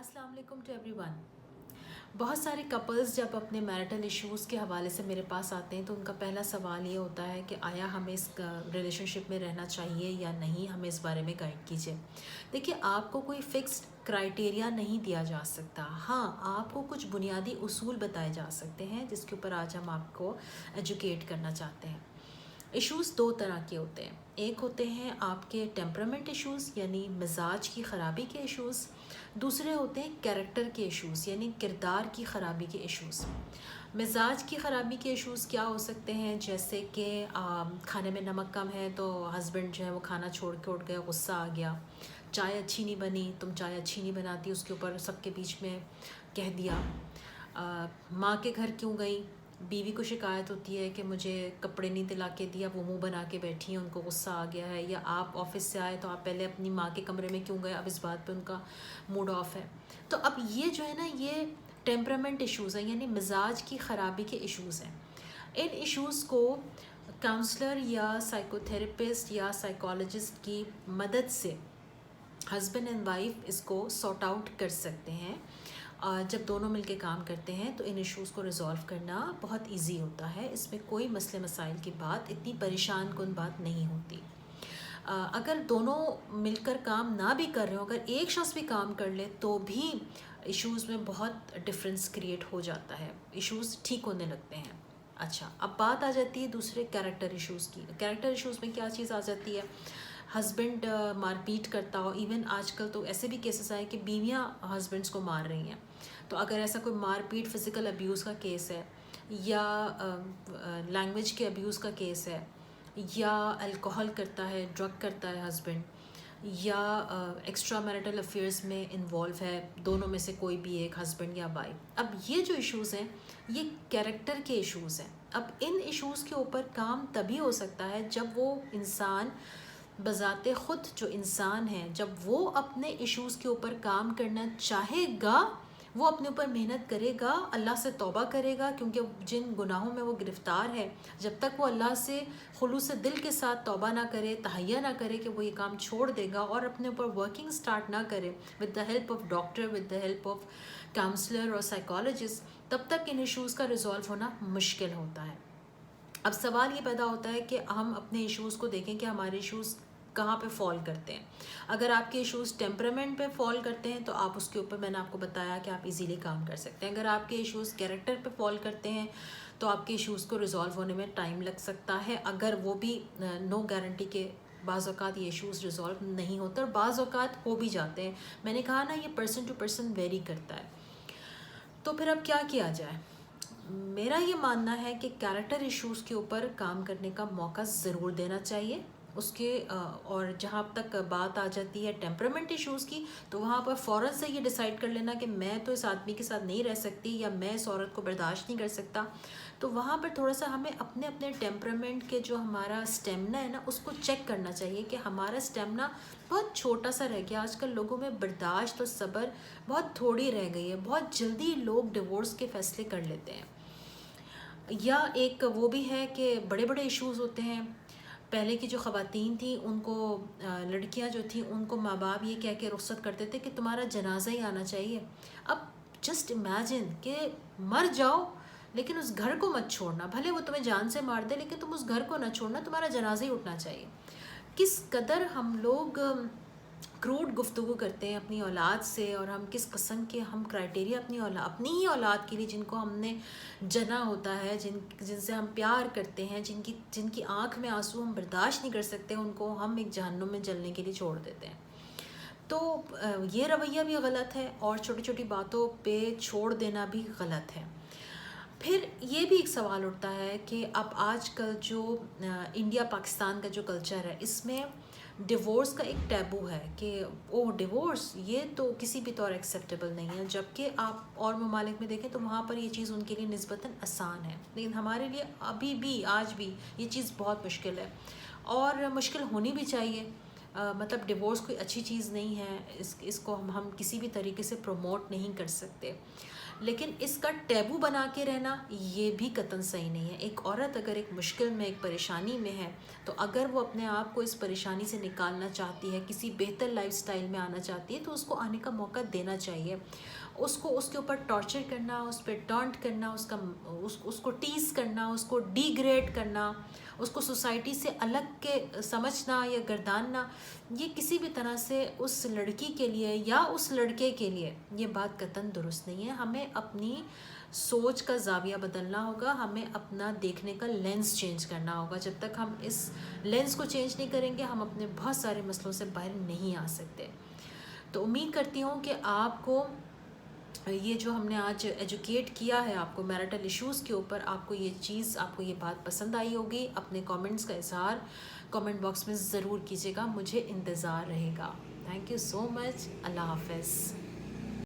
السلام علیکم to every one. بہت سارے کپلز جب اپنے میرٹل ایشوز کے حوالے سے میرے پاس آتے ہیں تو ان کا پہلا سوال یہ ہوتا ہے کہ آیا ہمیں اس ریلیشن شپ میں رہنا چاہیے یا نہیں, ہمیں اس بارے میں گائیڈ کیجیے. دیکھیے, آپ کو کوئی فکسڈ کرائٹیریا نہیں دیا جا سکتا. ہاں, آپ کو کچھ بنیادی اصول بتائے جا سکتے ہیں جس کے اوپر آج ہم آپ کو ایجوکیٹ کرنا چاہتے ہیں. ایشوز دو طرح کے ہوتے ہیں. ایک ہوتے ہیں آپ کے ٹیمپرامنٹ ایشوز یعنی مزاج کی خرابی کے ایشوز. دوسرے ہوتے ہیں کیریکٹر کے ایشوز یعنی کردار کی خرابی کے ایشوز. مزاج کی خرابی کے ایشوز کیا ہو سکتے ہیں؟ جیسے کہ کھانے میں نمک کم ہے تو ہسبینڈ جو ہے وہ کھانا چھوڑ کے اٹھ گیا, غصہ آ گیا. چائے اچھی نہیں بنی, تم چائے اچھی نہیں بناتی, اس کے اوپر سب کے بیچ میں کہہ دیا. ماں کے گھر کیوں گئی, بیوی کو شکایت ہوتی ہے کہ مجھے کپڑے نہیں دلا کے دیا, وہ منہ بنا کے بیٹھی ہیں, ان کو غصہ آ گیا ہے. یا آپ آفس سے آئے تو آپ پہلے اپنی ماں کے کمرے میں کیوں گئے, اب اس بات پہ ان کا موڈ آف ہے. تو اب یہ جو ہے نا, یہ ٹیمپرامنٹ ایشوز ہیں یعنی مزاج کی خرابی کے ایشوز ہیں. ان ایشوز کو کاؤنسلر یا سائیکو تھراپسٹ یا سائیکالوجسٹ کی مدد سے ہسبینڈ اینڈ وائف اس کو سارٹ آؤٹ کر سکتے ہیں. جب دونوں مل کے کام کرتے ہیں تو ان ایشوز کو ریزالو کرنا بہت ایزی ہوتا ہے. اس میں کوئی مسئلے مسائل کی بات, اتنی پریشان کن بات نہیں ہوتی. اگر دونوں مل کر کام نہ بھی کر رہے ہوں, اگر ایک شخص بھی کام کر لے تو بھی ایشوز میں بہت ڈفرینس کریٹ ہو جاتا ہے, ایشوز ٹھیک ہونے لگتے ہیں. اچھا, اب بات آ جاتی ہے دوسرے کیریکٹر ایشوز کی. کیریکٹر ایشوز میں کیا چیز آ جاتی ہے؟ ہسبینڈ مار پیٹ کرتا ہو. ایون آج کل تو ایسے بھی کیسز آئے کہ بیویاں ہسبینڈس کو مار رہی ہیں. تو اگر ایسا کوئی مار پیٹ فزیکل ابیوز کا کیس ہے, یا لینگویج کے ابیوز کا کیس ہے, یا الکوہل کرتا ہے, ڈرگ کرتا ہے ہسبینڈ, یا ایکسٹرا میرٹل افیئرس میں انوالو ہے, دونوں میں سے کوئی بھی ایک, ہسبینڈ یا وائف. اب یہ جو ایشوز ہیں یہ کیریکٹر کے ایشوز ہیں. اب ان ایشوز کے اوپر کام تبھی ہو سکتا ہے جب وہ انسان بذات خود, جو انسان ہے, جب وہ اپنے ایشوز کے اوپر کام کرنا چاہے گا, وہ اپنے اوپر محنت کرے گا, اللہ سے توبہ کرے گا, کیونکہ جن گناہوں میں وہ گرفتار ہے, جب تک وہ اللہ سے خلوص دل کے ساتھ توبہ نہ کرے, تہیہ نہ کرے کہ وہ یہ کام چھوڑ دے گا اور اپنے اوپر ورکنگ سٹارٹ نہ کرے with the help of doctor, with the help of counsellor اور سائیکالوجسٹ, تب تک ان ایشوز کا ریزالو ہونا مشکل ہوتا ہے. اب سوال یہ پیدا ہوتا ہے کہ ہم اپنے ایشوز کو دیکھیں کہ ہمارے ایشوز کہاں پہ فال کرتے ہیں. اگر آپ کے ایشوز ٹیمپرامنٹ پہ فال کرتے ہیں تو آپ اس کے اوپر, میں نے آپ کو بتایا کہ آپ ایزیلی کام کر سکتے ہیں. اگر آپ کے ایشوز کیریکٹر پہ فال کرتے ہیں تو آپ کے ایشوز کو ریزالو ہونے میں ٹائم لگ سکتا ہے, اگر وہ بھی نو گارنٹی کے. بعض اوقات یہ ایشوز ریزالو نہیں ہوتے اور بعض اوقات ہو بھی جاتے ہیں. میں نے کہا نا, یہ پرسن ٹو پرسن ویری کرتا ہے. تو پھر اب کیا کیا جائے؟ میرا یہ ماننا ہے کہ کیریکٹر ایشوز کے اوپر کام کرنے کا موقع ضرور دینا چاہیے اس کے. اور جہاں تک بات آ جاتی ہے ٹیمپرامنٹ ایشوز کی, تو وہاں پر فوراً سے یہ ڈیسائیڈ کر لینا کہ میں تو اس آدمی کے ساتھ نہیں رہ سکتی, یا میں اس عورت کو برداشت نہیں کر سکتا. تو وہاں پر تھوڑا سا ہمیں اپنے اپنے ٹیمپرامنٹ کے جو ہمارا اسٹیمنا ہے نا, اس کو چیک کرنا چاہیے کہ ہمارا اسٹیمنا بہت چھوٹا سا رہ گیا. آج کل لوگوں میں برداشت اور صبر بہت تھوڑی رہ گئی ہے. بہت جلدی لوگ ڈیورس کے فیصلے کر لیتے ہیں. یا ایک وہ بھی ہے کہ بڑے بڑے ایشوز ہوتے ہیں. پہلے کی جو خواتین تھیں ان کو, لڑکیاں جو تھیں ان کو ماں باپ یہ کہہ کے رخصت کرتے تھے کہ تمہارا جنازہ ہی آنا چاہیے. اب جسٹ امیجن کہ مر جاؤ لیکن اس گھر کو مت چھوڑنا, بھلے وہ تمہیں جان سے مار دے لیکن تم اس گھر کو نہ چھوڑنا, تمہارا جنازہ ہی اٹھنا چاہیے. کس قدر ہم لوگ کروڈ گفتگو کرتے ہیں اپنی اولاد سے, اور ہم کس قسم کے ہم کرائٹیریا اپنی ہی اولاد کے لیے, جن کو ہم نے جنا ہوتا ہے, جن سے ہم پیار کرتے ہیں, جن کی آنکھ میں آنسو ہم برداشت نہیں کر سکتے, ان کو ہم ایک جہنم میں جلنے کے لیے چھوڑ دیتے ہیں. تو یہ رویہ بھی غلط ہے, اور چھوٹی چھوٹی باتوں پہ چھوڑ دینا بھی غلط ہے. پھر یہ بھی ایک سوال اٹھتا ہے کہ اب آج کل جو انڈیا پاکستان کا جو کلچر ہے, اس میں ڈیورس کا ایک ٹیبو ہے کہ ڈیورس یہ تو کسی بھی طور ایکسیپٹیبل نہیں ہے. جبکہ آپ اور ممالک میں دیکھیں تو وہاں پر یہ چیز ان کے لیے نسبتاً آسان ہے, لیکن ہمارے لیے ابھی بھی آج بھی یہ چیز بہت مشکل ہے, اور مشکل ہونی بھی چاہیے. مطلب ڈیورس کوئی اچھی چیز نہیں ہے, اس کو ہم کسی بھی طریقے سے پروموٹ نہیں کر سکتے. لیکن اس کا ٹیبو بنا کے رہنا یہ بھی قطعاً صحیح نہیں ہے. ایک عورت اگر ایک مشکل میں، ایک پریشانی میں ہے، تو اگر وہ اپنے آپ کو اس پریشانی سے نکالنا چاہتی ہے، کسی بہتر لائف سٹائل میں آنا چاہتی ہے، تو اس کو آنے کا موقع دینا چاہیے. اس کو اس کے اوپر ٹارچر کرنا، اس پہ ٹانٹ کرنا، اس کو ٹیز کرنا، اس کو ڈی گریڈ کرنا، اس کو سوسائٹی سے الگ کے سمجھنا یا گرداننا، یہ کسی بھی طرح سے اس لڑکی کے لیے یا اس لڑکے کے لیے یہ بات قطعاً درست نہیں ہے. ہمیں اپنی سوچ کا زاویہ بدلنا ہوگا، ہمیں اپنا دیکھنے کا لینس چینج کرنا ہوگا. جب تک ہم اس لینس کو چینج نہیں کریں گے، ہم اپنے بہت سارے مسئلوں سے باہر نہیں آ سکتے. تو امید کرتی ہوں کہ آپ کو یہ جو ہم نے آج ایجوکیٹ کیا ہے آپ کو میرٹل ایشوز کے اوپر، آپ کو یہ چیز، آپ کو یہ بات پسند آئی ہوگی. اپنے کامنٹس کا اظہار کامنٹ باکس میں ضرور کیجیے گا، مجھے انتظار رہے گا. تھینک یو سو مچ. اللہ حافظ.